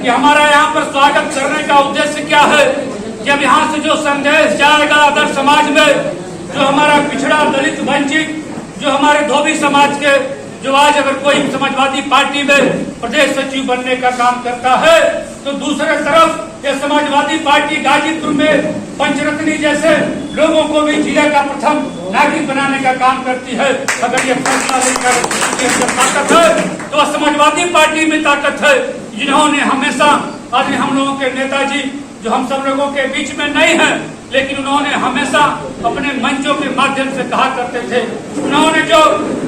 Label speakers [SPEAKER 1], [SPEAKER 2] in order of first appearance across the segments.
[SPEAKER 1] कि हमारा यहाँ पर स्वागत करने का उद्देश्य क्या है। जब यहाँ से जो संदेश जाएगा अदर समाज में, जो हमारा पिछड़ा, दलित, वंचित, जो हमारे धोबी समाज के, जो आज अगर कोई समाजवादी पार्टी में प्रदेश सचिव बनने का काम करता है, तो दूसरे तरफ ये समाजवादी पार्टी गाजीपुर में पंचरत्नी जैसे लोगों को भी जिले का प्रथम नागरिक बनाने का काम करती है। अगर ये फैसला लेकर ताकत है तो समाजवादी पार्टी में ताकत है, जिन्होंने हमेशा, आज हम लोगों के नेताजी जो हम सब लोगों के बीच में नहीं है, लेकिन उन्होंने हमेशा अपने मंचों के माध्यम से कहा करते थे, उन्होंने जो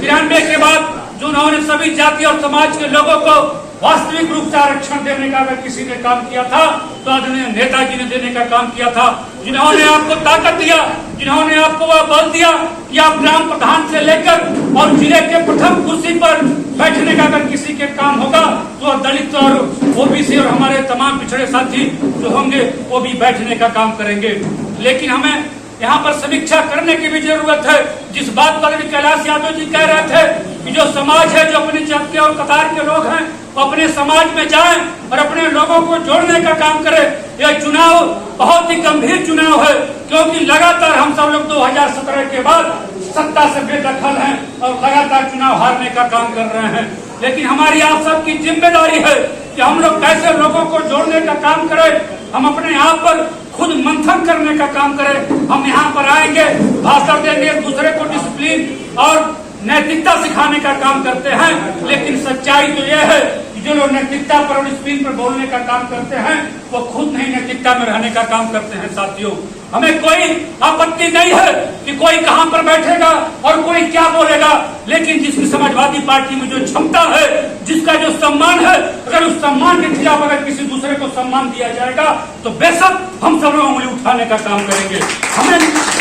[SPEAKER 1] 93 के बाद जो उन्होंने सभी जाति और समाज के लोगों को वास्तविक रूप से आरक्षण देने का अगर किसी ने काम किया था तो आदरणीय नेताजी ने देने का काम किया था। जिन्होंने आपको ताकत दिया, जिन्होंने आपको वह बल दिया कि आप ग्राम प्रधान से लेकर और जिले के प्रथम कुर्सी पर बैठने का अगर किसी के काम होगा तो दलित और ओबीसी और हमारे तमाम पिछड़े साथी जो होंगे वो भी बैठने का काम करेंगे। लेकिन हमें यहाँ पर समीक्षा करने की भी जरूरत है। जिस बात पर कैलाश यादव जी कह रहे थे कि जो समाज है, जो अपने जात के और कतार के लोग हैं, वो अपने समाज में जाएं और अपने लोगों को जोड़ने का काम करें। यह चुनाव बहुत ही गंभीर चुनाव है, क्योंकि लगातार हम सब लोग 2017 के बाद सत्ता से बेदखल हैं और लगातार चुनाव हारने का काम कर रहे हैं। लेकिन हमारी आप सबकी जिम्मेदारी है कि हम लोग कैसे लोगों को जोड़ने का काम करें, हम अपने आप पर खुद मंथन करने का काम करें। हम यहाँ पर आएंगे, भाषण देंगे, दूसरे को डिसिप्लिन और नैतिकता सिखाने का काम करते हैं, लेकिन सच्चाई तो यह है कि जो लोग नैतिकता पर और डिसिप्लिन पर बोलने का काम करते हैं वो खुद नहीं नैतिकता में रहने का काम करते हैं। साथियों, हमें कोई आपत्ति नहीं है कि कोई कहां पर बैठेगा और कोई क्या बोलेगा, लेकिन जिसकी समाजवादी पार्टी में जो क्षमता है, जिसका जो सम्मान है, अगर उस सम्मान के खिलाफ अगर किसी दूसरे को सम्मान दिया जाएगा तो बेशक हम सब लोग उंगली उठाने का काम करेंगे।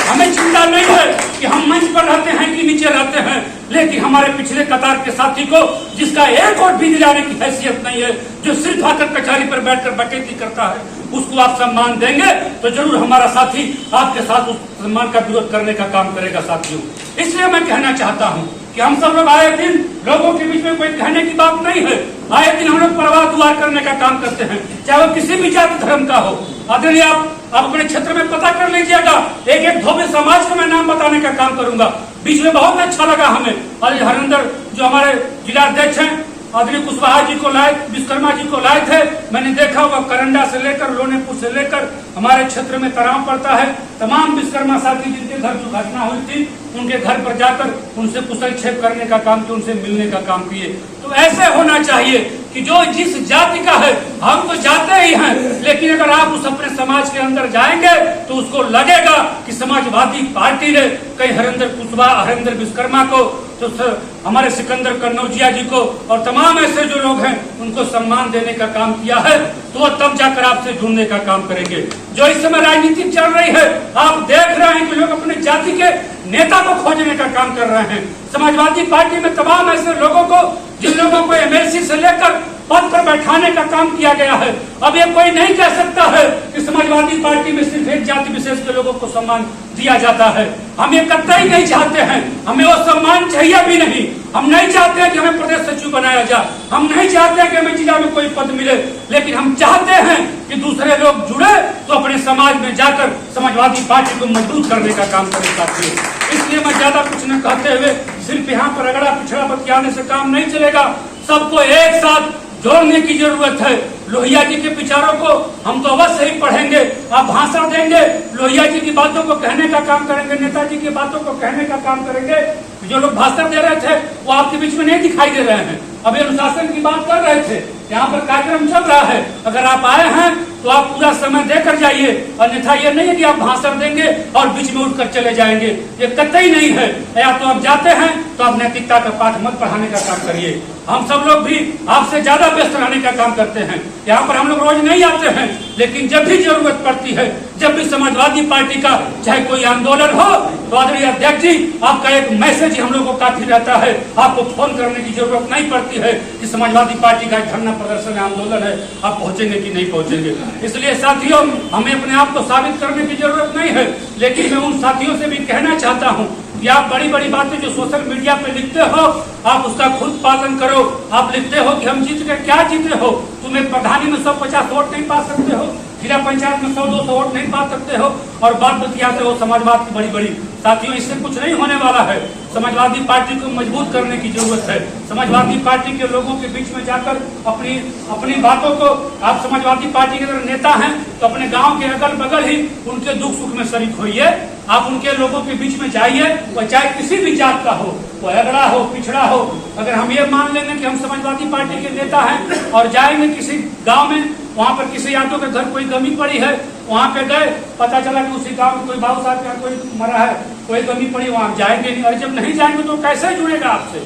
[SPEAKER 1] हमें चिंता नहीं है कि हम मंच पर रहते हैं कि नीचे रहते हैं, लेकिन हमारे पिछले कतार के साथी को जिसका एक वोट भी दिलाने की हैसियत नहीं है, जो सिर्फ आकर कचहरी पर बैठकर बकैती करता है, उसको आप सम्मान देंगे तो जरूर हमारा साथी आपके साथ उस सम्मान का विरोध करने का काम करेगा। साथियों, इसलिए मैं कहना चाहता हूं कि हम सब लोग आए दिन लोगों के बीच में कोई कहने की बात नहीं है, आए दिन हम लोग परवाह दुआर करने का काम करते हैं, चाहे वो किसी भी जाति धर्म का हो। आदरणीय आप अपने क्षेत्र में पता कर लीजिएगा, एक एक धोबी समाज को मैं नाम बताने का काम करूंगा। बीच में बहुत अच्छा लगा हमें, और हरिंदर जो हमारे जिला अध्यक्ष हैं आदरणीय कुशवाहा जी को लाए, विश्वकर्मा जी को लाए थे। मैंने देखा वह करंडा से लेकर लोनेपुर से लेकर हमारे क्षेत्र में तनाव पड़ता है, तमाम विश्वकर्मा साथी जिनके घर दुर्घटना हुई थी उनके घर पर जाकर उनसे कुशल क्षेप करने का काम किया, उनसे मिलने का काम किए। तो ऐसे होना चाहिए कि जो जिस जाति का है, हम तो जाते ही हैं, लेकिन अगर आप उस अपने समाज के अंदर जाएंगे तो उसको लगेगा कि समाजवादी पार्टी ने कहीं हरिंदर कुशवाहा, हरिंदर विश्वकर्मा को, तो हमारे सिकंदर कन्नौजिया जी को और तमाम ऐसे जो लोग हैं उनको सम्मान देने का काम किया है, तो वो तब जाकर आपसे जुड़ने का काम करेंगे। जो इस समय राजनीति चल रही है, आप देख रहे हैं कि लोग अपने जाति के नेता को खोजने का काम कर रहे हैं। समाजवादी पार्टी में तमाम ऐसे लोगों को, जिन लोगों को एमएलसी से लेकर पद पर बैठाने का काम किया गया है, अब ये कोई नहीं कह सकता है कि समाजवादी पार्टी में सिर्फ एक जाति विशेष के लोगों को सम्मान दिया जाता है। हम ये कतई नहीं चाहते हैं, हमें वो सम्मान चाहिए भी नहीं। हम नहीं चाहते हैं कि हमें प्रदेश सचिव बनाया जाए, हम नहीं चाहते हैं कि हमें जिला में कोई पद मिले, लेकिन हम चाहते हैं कि दूसरे लोग जुड़े तो अपने समाज में जाकर समाजवादी पार्टी को मजबूत करने का काम करें। साथियों, इसलिए मैं ज्यादा कुछ न कहते हुए सिर्फ यहाँ पर अगड़ा पिछड़ा बतियाने से काम नहीं चलेगा, सबको एक साथ जोड़ने की जरूरत है। लोहिया जी के विचारों को हम तो अवश्य ही पढ़ेंगे, आप भाषण देंगे, लोहिया जी की बातों को कहने का काम करेंगे, नेताजी की बातों को कहने का काम करेंगे। जो लोग भाषण दे रहे थे वो आपके बीच में नहीं दिखाई दे रहे हैं, अभी अनुशासन की बात कर रहे थे, यहाँ पर कार्यक्रम चल रहा है। अगर आप आए हैं तो आप पूरा समय देकर जाइए, अन्यथा ये नहीं है कि आप भाषण देंगे और बीच में उठकर चले जाएंगे, ये कतई नहीं है। या तो आप जाते हैं तो आप नैतिकता का पाठ मत पढ़ाने का काम करिए। हम सब लोग भी आपसे ज्यादा व्यस्त रहने का काम करते हैं, यहाँ पर हम लोग रोज नहीं आते हैं, लेकिन जब भी जरूरत पड़ती है, जब भी समाजवादी पार्टी का चाहे कोई आंदोलन हो तो आदरणीय अध्यक्ष जी आपका एक मैसेज हम लोग को काफी रहता है, आपको फोन करने की जरूरत नहीं पड़ती है कि समाजवादी पार्टी का धरना प्रदर्शन आंदोलन है, आप पहुंचेंगे कि नहीं पहुंचेंगे। इसलिए साथियों, हमें अपने आप को साबित करने की जरूरत नहीं है, लेकिन मैं उन साथियों से भी कहना चाहता हूं कि आप बड़ी बड़ी बातें जो सोशल मीडिया पे लिखते हो, आप उसका खुद पालन करो। आप लिखते हो कि हम जीत गए, क्या जीते हो? तुम एक प्रधानी में में 150 वोट नहीं पा सकते हो, जिला पंचायत में 100-200 वोट नहीं पा सकते हो और बात बतियाते हो समाजवाद की बड़ी बड़ी। साथियों, इससे कुछ नहीं होने वाला है। समाजवादी पार्टी को मजबूत करने की जरूरत है। समाजवादी पार्टी के लोगों के बीच में जाकर अपनी बातों को, आप समाजवादी पार्टी के अगर नेता हैं तो अपने गांव के अगल बगल ही उनके दुख सुख में शरीक होइए। आप उनके लोगों के बीच में जाइए, वो चाहे किसी भी जात का हो, वो अगड़ा हो, पिछड़ा हो। अगर हम ये मान लेंगे कि हम समाजवादी पार्टी के नेता हैं और जाएंगे किसी गांव में, वहां पर किसी यादव के घर कोई कमी पड़ी है, वहां पे गए, पता चला कि उसी गांव में कोई बाबू साहब का कोई मरा है, कोई कमी पड़ी, वहां जाएंगे नहीं। और जब नहीं जाएंगे तो कैसे जुड़ेगा आपसे?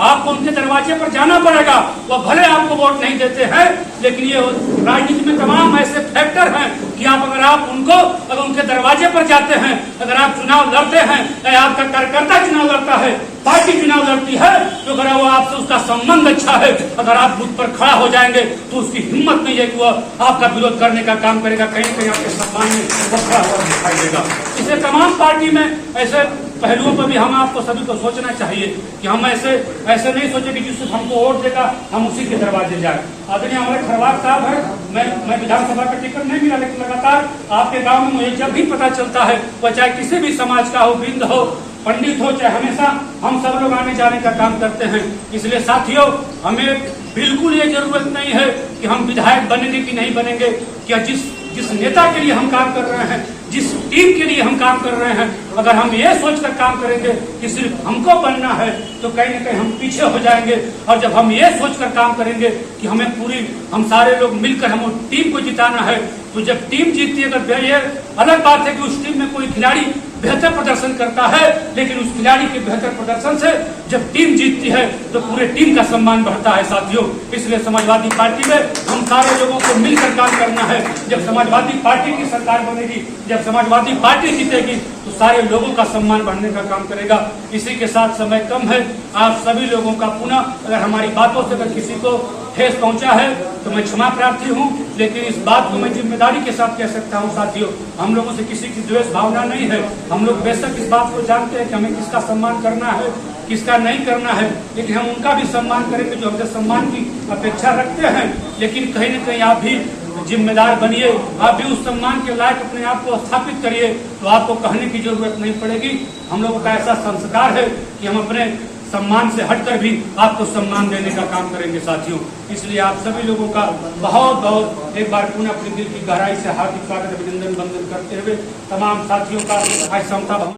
[SPEAKER 1] आपको उनके दरवाजे पर जाना पड़ेगा। वो भले आपको वोट नहीं देते हैं, लेकिन ये राजनीति में तमाम ऐसे फैक्टर हैं कि आप उनके दरवाजे पर जाते हैं, अगर आप चुनाव लड़ते हैं, या आपका कार्यकर्ता चुनाव लड़ता है, पार्टी चुनाव लड़ती है, तो अगर वो आपसे उसका संबंध अच्छा है, अगर आप बूथ पर खड़ा हो जाएंगे तो उसकी हिम्मत नहीं है कि वो आपका विरोध करने का काम करेगा। कहीं कहीं आपके सम्मान में वो खड़ा हुआ दिखाई देगा। इसलिए तमाम पार्टी में ऐसे पहलुओं पर भी हम आपको सभी को सोचना चाहिए कि हम ऐसे नहीं सोचे कि जिससे हमको वोट देगा हम उसी के दरवाजे जाए। आदरणीय हमारे खरवार साहब है, मैं विधानसभा का टिकट नहीं मिला, लेकिन लगातार आपके गांव में मुझे जब भी पता चलता है, वह चाहे किसी भी समाज का हो, बिंद हो, पंडित हो, चाहे हमेशा हम सब लोग आने जाने का काम करते हैं। इसलिए साथियों, हमें बिल्कुल ये जरूरत नहीं है कि हम विधायक बनेंगे कि नहीं बनेंगे, क्या जिस नेता के लिए हम काम कर रहे हैं, जिस टीम के लिए हम काम कर रहे हैं, अगर हम ये सोचकर काम करेंगे कि सिर्फ हमको बनना है, तो कहीं न कहीं हम पीछे हो जाएंगे। और जब हम ये सोचकर काम करेंगे कि हम सारे लोग मिलकर हम उस टीम को जिताना है, तो जब टीम जीतती है, अगर ये अलग बात है कि उस टीम में कोई खिलाड़ी बेहतर प्रदर्शन करता है, लेकिन उस खिलाड़ी के बेहतर प्रदर्शन से जब टीम जीतती है तो पूरे टीम का सम्मान बढ़ता है। साथियों, इसलिए समाजवादी पार्टी में हम सारे लोगों को मिलकर काम करना है। जब समाजवादी पार्टी की सरकार बनेगी, जब समाजवादी पार्टी जीतेगी, तो सारे लोगों का सम्मान बढ़ने का काम करेगा। इसी के साथ समय कम है, आप सभी लोगों का पुनः, अगर हमारी बातों से अगर किसी को ठेस पहुंचा है तो मैं क्षमा प्रार्थी हूं, लेकिन इस बात को मैं जिम्मेदारी के साथ कह सकता हूं। साथियों, हम लोगों से किसी की द्वेष भावना नहीं है। हम लोग बेशक इस बात को जानते हैं कि हमें किसका सम्मान करना है, किसका नहीं करना है, लेकिन हम उनका भी सम्मान करेंगे जो हमसे सम्मान की अपेक्षा रखते हैं। लेकिन कहीं न कहीं आप भी जिम्मेदार बनिए, आप भी उस सम्मान के लायक अपने आप को स्थापित करिए, तो आपको कहने की जरूरत नहीं पड़ेगी। हम लोगों का ऐसा संस्कार है कि हम अपने सम्मान से हटकर भी आपको सम्मान देने का काम करेंगे। साथियों, इसलिए आप सभी लोगों का बहुत बहुत एक बार पुनः अपने दिल की गहराई से हार्दिक स्वागत, अभिनंदन, वंदन करते हुए तमाम साथियों का आज समता